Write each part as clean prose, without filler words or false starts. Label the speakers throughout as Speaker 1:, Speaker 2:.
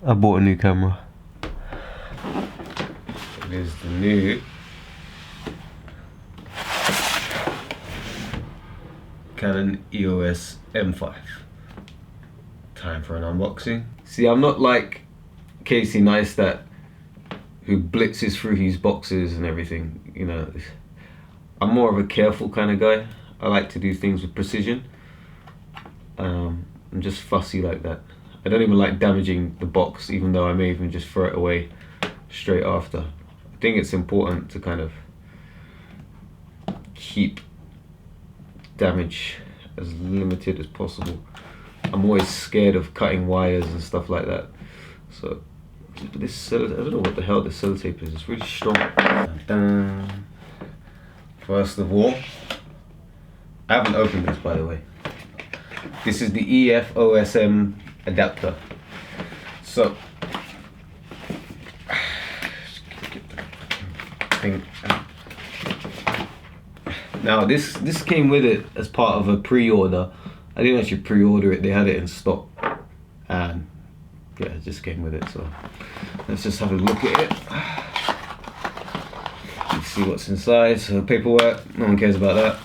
Speaker 1: I bought a new camera. It is the new Canon EOS M5. Time for an unboxing. See, I'm not like Casey Neistat, who blitzes through his boxes and everything, you know. I'm more of a careful kind of guy. I like to do things with precision. I'm just fussy like that. I don't even like damaging the box, even though I may even just throw it away straight after. I think it's important to kind of keep damage as limited as possible. I'm always scared of cutting wires and stuff like that. So this, I don't know what the hell this sellotape is. It's really strong. Dun. First of all, I haven't opened this, by the way. This is the EF OSM adapter. So now this came with it as part of a pre-order. I didn't actually pre-order it, they had it in stock, and yeah, it just came with it. So let's just have a look at it. Let's see what's inside. So paperwork, no one cares about that.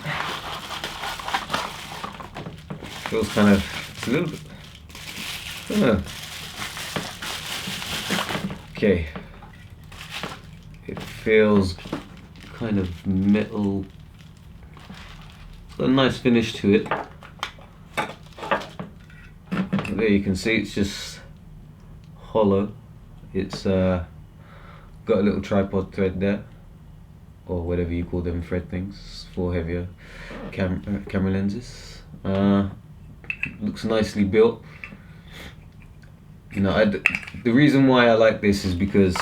Speaker 1: Feels kind of, it's a little bit, I don't know. Okay, it feels kind of metal. It's got a nice finish to it. There you can see it's just hollow. It's got a little tripod thread there, or whatever you call them thread things, for heavier camera lenses. Looks nicely built. You know, the reason why I like this is because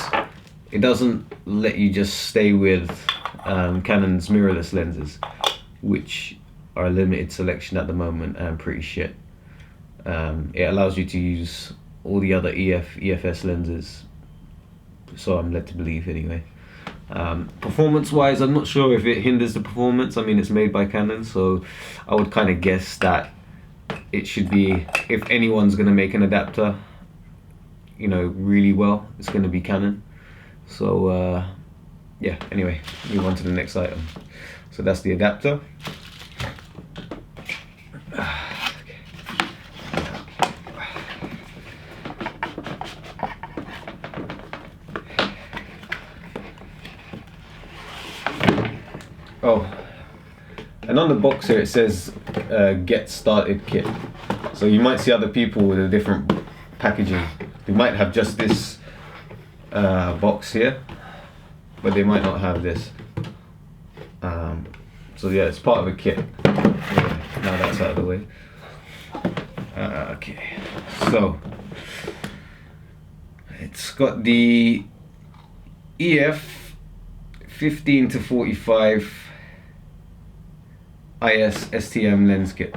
Speaker 1: it doesn't let you just stay with Canon's mirrorless lenses, which are a limited selection at the moment and pretty shit. It allows you to use all the other EFS lenses, so I'm led to believe anyway. Performance wise, I'm not sure if it hinders the performance. I mean, it's made by Canon, so I would kind of guess that it should be, if anyone's going to make an adapter, you know, really well, it's going to be Canon. So yeah, anyway, move on to the next item. So that's the adapter. Oh, and on the box here it says get started kit. So you might see other people with a different packaging. They might have just this box here, but they might not have this. So yeah, it's part of a kit. Yeah, now that's out of the way. Okay, so it's got the EF 15 to 45 IS STM lens kit,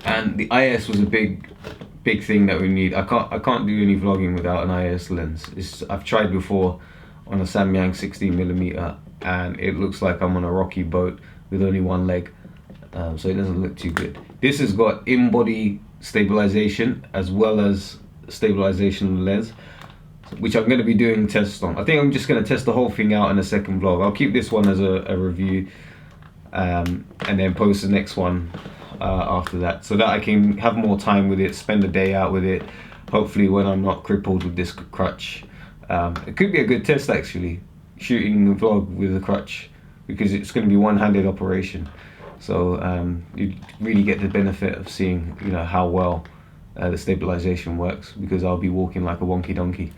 Speaker 1: and the IS was a big thing that we need. I can't do any vlogging without an IS lens. I've tried before on a Samyang 16mm, and it looks like I'm on a rocky boat with only one leg, so it doesn't look too good. This has got in-body stabilization as well as stabilization of the lens, which I'm going to be doing tests on. I think I'm just going to test the whole thing out in a second vlog. I'll keep this one as a review, and then post the next one after that, so that I can have more time with it, spend the day out with it, hopefully when I'm not crippled with this crutch. It could be a good test actually, shooting a vlog with a crutch, because it's going to be one-handed operation. So you really get the benefit of seeing, you know, how well the stabilization works, because I'll be walking like a wonky donkey.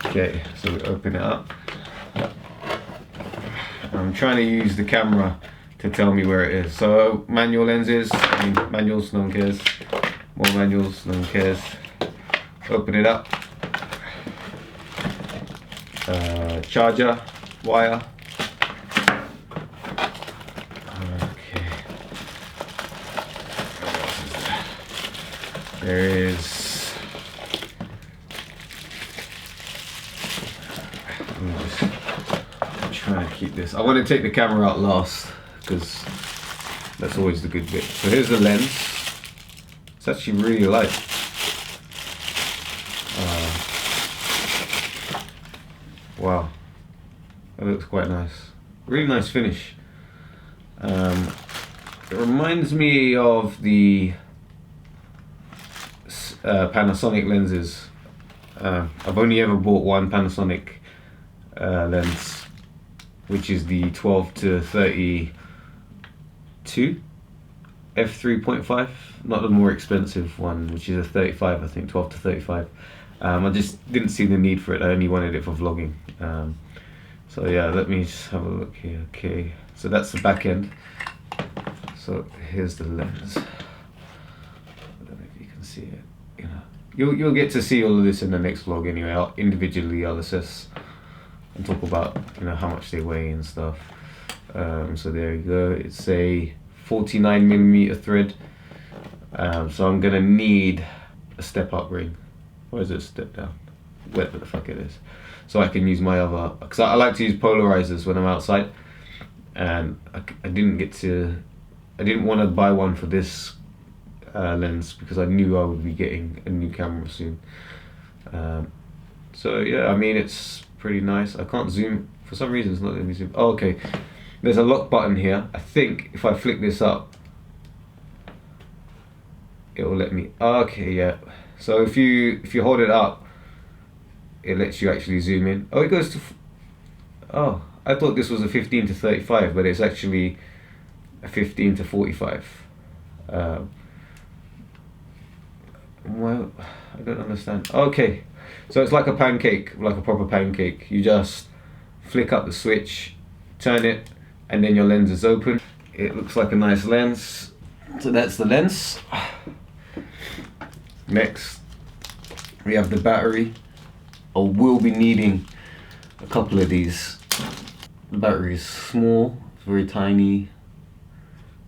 Speaker 1: Okay, so we open it up. I'm trying to use the camera to tell me where it is. So manual lenses, I mean manuals, no one cares. More manuals, no one cares. Open it up. Charger, wire. Okay. There is. I'm trying to keep this. I want to take the camera out last, because that's always the good bit. So here's the lens. It's actually really light. Wow, that looks quite nice. Really nice finish. It reminds me of the Panasonic lenses. I've only ever bought one Panasonic lens, which is the 12 to 32 f3.5, not the more expensive one, which is a 35, I think, 12 to 35. I just didn't see the need for it. I only wanted it for vlogging. So yeah, let me just have a look here. Okay, so that's the back end. So here's the lens. I don't know if you can see it. You know, you'll get to see all of this in the next vlog anyway. I'll assess and talk about, you know, how much they weigh and stuff. So there you go. It's a 49mm thread. So I'm gonna need a step up ring. Or is it a step down? Whatever the fuck it is. So I can use my other, because I like to use polarizers when I'm outside, and I didn't want to buy one for this lens because I knew I would be getting a new camera soon. So yeah, I mean, it's pretty nice. I can't zoom, for some reason it's not letting me zoom. Oh, okay, there's a lock button here. I think if I flick this up, it will let me, okay, yeah. So if you hold it up, it lets you actually zoom in. Oh, it goes to, oh, I thought this was a 15 to 35, but it's actually a 15 to 45. Well, I don't understand. Okay, so it's like a pancake, like a proper pancake. You just flick up the switch, turn it, and then your lens is open. It looks like a nice lens. So that's the lens. Next, we have the battery. I will be needing a couple of these. The battery is small, it's very tiny.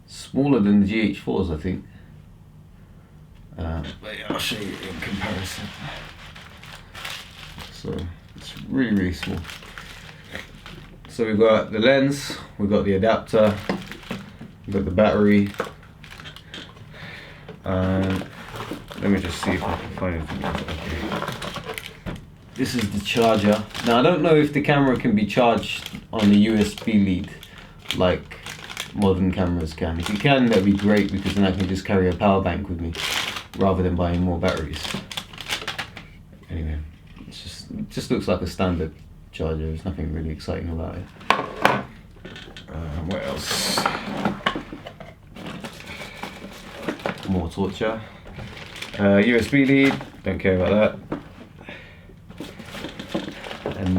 Speaker 1: Smaller than the GH4s, I think. But yeah, I'll show you in comparison. So it's really, really small. So we've got the lens, we've got the adapter, we've got the battery. Let me just see if I can find anything else. Okay. This is the charger. Now I don't know if the camera can be charged on a USB lead like modern cameras can. If you can, that'd be great, because then I can just carry a power bank with me rather than buying more batteries. Anyway, it just looks like a standard charger. There's nothing really exciting about it. What else? More torture. USB lead, don't care about that. And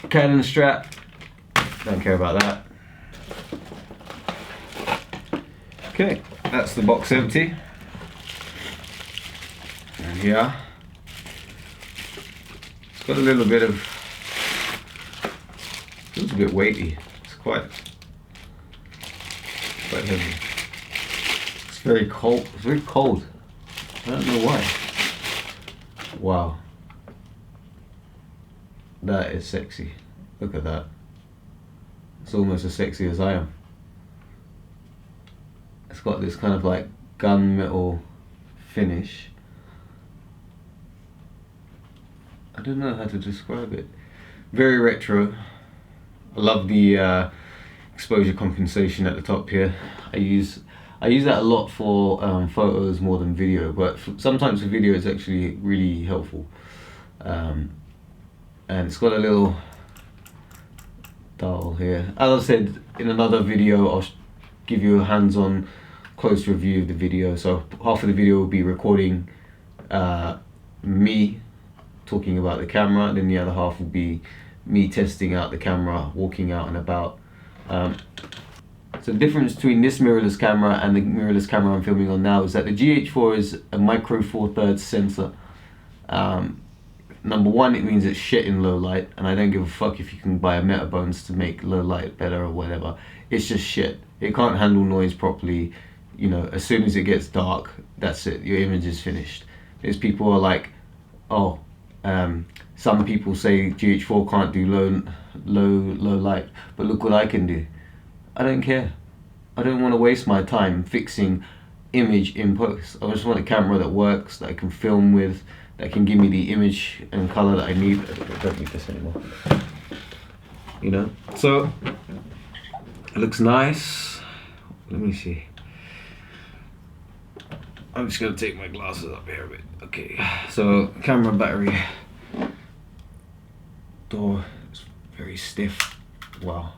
Speaker 1: Canon strap, don't care about that. Okay, that's the box empty. And here, it's got a little bit of, feels a bit weighty. It's quite heavy. It's very cold. It's very cold. I don't know why. Wow. That is sexy. Look at that. It's almost as sexy as I am. It's got this kind of like gunmetal finish. I don't know how to describe it. Very retro. I love the exposure compensation at the top here. I use that a lot for photos more than video, but sometimes for video it's actually really helpful. And it's got a little dial here. As I said in another video, I'll give you a hands-on close review of the video. So half of the video will be recording me talking about the camera, and then the other half will be me testing out the camera, walking out and about. So the difference between this mirrorless camera and the mirrorless camera I'm filming on now is that the GH4 is a micro four thirds sensor. Number one, it means it's shit in low light, and I don't give a fuck if you can buy a Metabones to make low light better or whatever. It's just shit. It can't handle noise properly. You know, as soon as it gets dark, that's it. Your image is finished. There's people who are like, oh, some people say GH4 can't do low light, but look what I can do. I don't care. I don't want to waste my time fixing image in post. I just want a camera that works, that I can film with, that can give me the image and color that I need. I don't need this anymore. You know, so it looks nice. Let me see. I'm just gonna take my glasses up here a bit. Okay, so camera, battery, door is very stiff. Wow.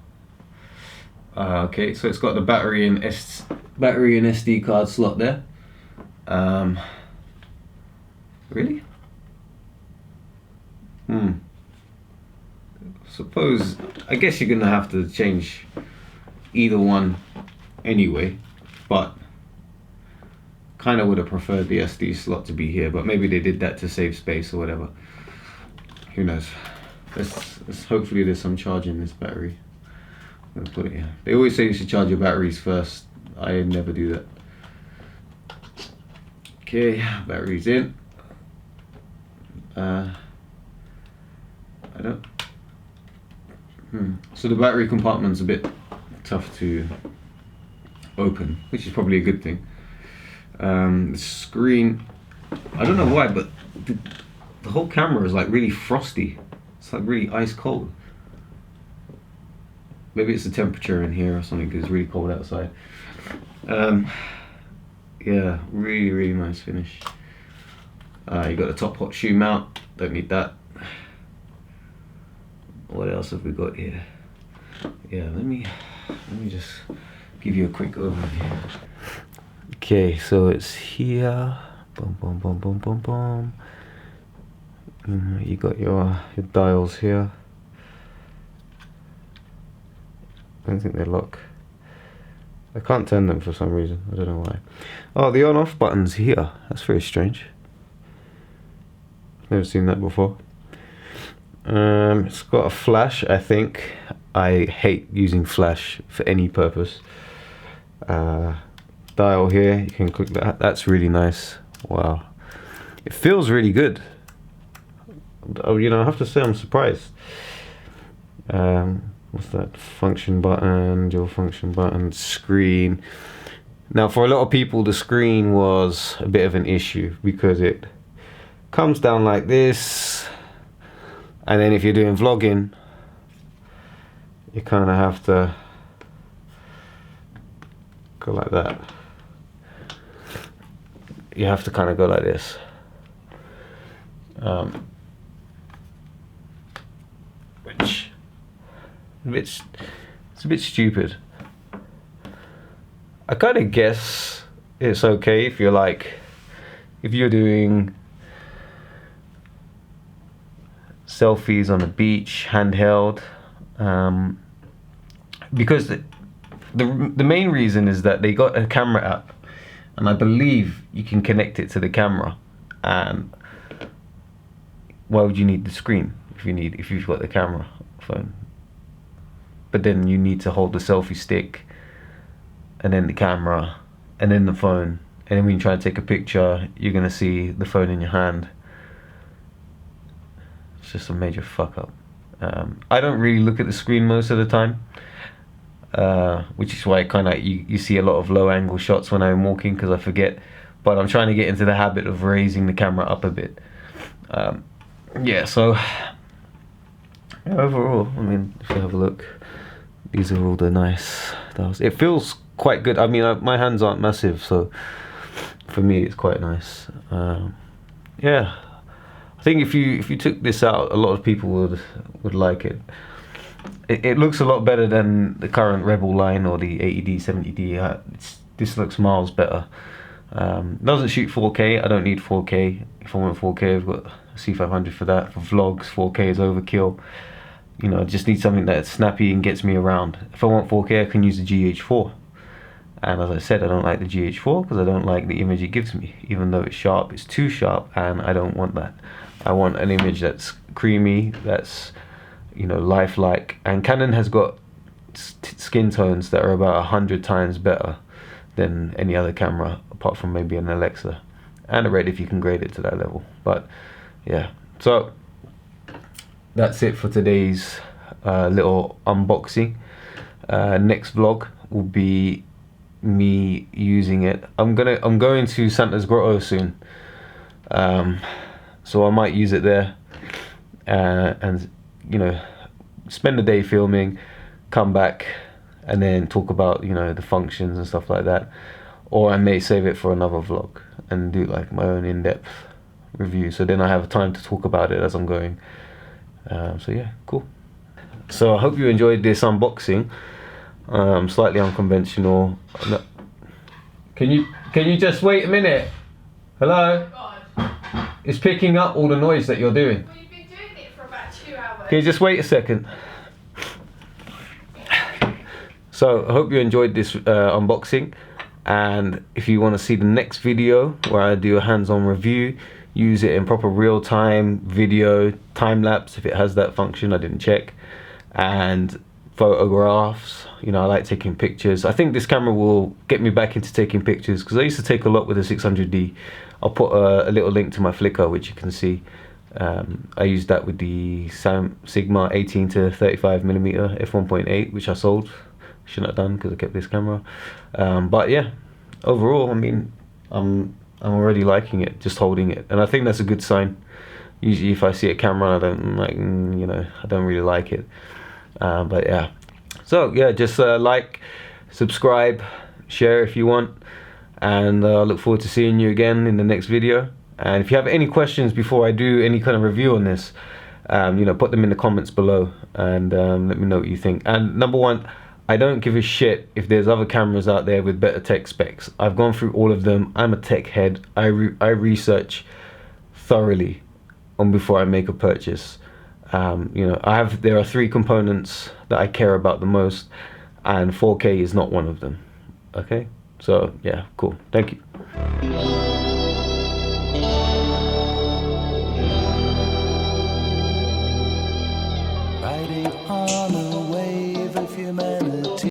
Speaker 1: Okay, so it's got the battery and SD card slot there. Really? Suppose, I guess you're gonna have to change either one anyway, but kind of would have preferred the SD slot to be here, but maybe they did that to save space or whatever. Who knows? Let's hopefully there's some charge in this battery. I'm gonna put it here. They always say you should charge your batteries first. I never do that. Okay, batteries in. I don't. So the battery compartment's a bit tough to open, which is probably a good thing. The screen, I don't know why, but the whole camera is like really frosty. It's like really ice cold. Maybe it's the temperature in here or something because it's really cold outside. Yeah, really nice finish. You got the top hot shoe mount, don't need that. What else have we got here? Yeah, let me just give you a quick overview. Okay, so it's here. Boom. You got your dials here. I don't think they lock. I can't turn them for some reason. I don't know why. Oh, the on-off button's here. That's very strange. Never seen that before. It's got a flash, I think. I hate using flash for any purpose. Dial here, you can click that. That's really nice. Wow. It feels really good. You know, I have to say I'm surprised. What's that? Function button, dual function button, screen. Now for a lot of people the screen was a bit of an issue because it comes down like this, and then if you're doing vlogging you kind of have to go like that. You have to kind of go like this. Which it's a bit stupid. I kind of guess it's okay if you're like, if you're doing selfies on the beach, handheld, because the main reason is that they got a camera app, and I believe you can connect it to the camera. And why would you need the screen if you've got the camera phone? But then you need to hold the selfie stick, and then the camera, and then the phone, and then when you try to take a picture, you're gonna see the phone in your hand. It's just a major fuck up. I don't really look at the screen most of the time, which is why you see a lot of low angle shots when I'm walking because I forget. But I'm trying to get into the habit of raising the camera up a bit. Yeah, so yeah, overall, I mean, if you have a look, these are all the nice dials. It feels quite good. I mean, my hands aren't massive, so for me it's quite nice. Yeah, I think if you took this out, a lot of people would like it. It looks a lot better than the current Rebel line or the 80D, 70D. This looks miles better. Doesn't shoot 4K. I don't need 4K. If I want 4K, I've got a C500 for that. For vlogs, 4K is overkill. You know, I just need something that's snappy and gets me around. If I want 4K, I can use the GH4. And as I said, I don't like the GH4 because I don't like the image it gives me. Even though it's sharp, it's too sharp, and I don't want that. I want an image that's creamy, that's, you know, lifelike. And Canon has got skin tones that are about 100 times better than any other camera, apart from maybe an Alexa and a Red if you can grade it to that level. But yeah, so that's it for today's little unboxing. Next vlog will be me using it. I'm going to Santa's Grotto soon, so I might use it there, and you know, spend the day filming, come back, and then talk about, you know, the functions and stuff like that. Or I may save it for another vlog and do like my own in-depth review, so then I have time to talk about it as I'm going. So yeah, cool. So I hope you enjoyed this unboxing. Slightly unconventional. No. Can you just wait a minute? Hello?
Speaker 2: Oh God.
Speaker 1: It's picking up all the noise that you're doing.
Speaker 2: Well, you've been doing it for about 2 hours.
Speaker 1: Can you just wait a second? So I hope you enjoyed this unboxing, and if you want to see the next video where I do a hands-on review, use it in proper real-time video, time-lapse if it has that function, I didn't check, and photographs. You know, I like taking pictures. I think this camera will get me back into taking pictures, because I used to take a lot with the 600D. I'll put a little link to my Flickr, which you can see. I used that with the Sigma 18 to 35mm f1.8, which I sold. Shouldn't have done, because I kept this camera. But yeah, overall, I mean, I'm already liking it, just holding it, and I think that's a good sign. Usually if I see a camera and I don't like, you know, I don't really like it. But yeah, so yeah, just like, subscribe, share if you want, and I look forward to seeing you again in the next video. And if you have any questions before I do any kind of review on this, you know, put them in the comments below, and let me know what you think. And number one, I don't give a shit if there's other cameras out there with better tech specs. I've gone through all of them. I'm a tech head. I research thoroughly on before I make a purchase. You know, there are 3 components that I care about the most, and 4K is not one of them. Okay, so yeah, cool. Thank you.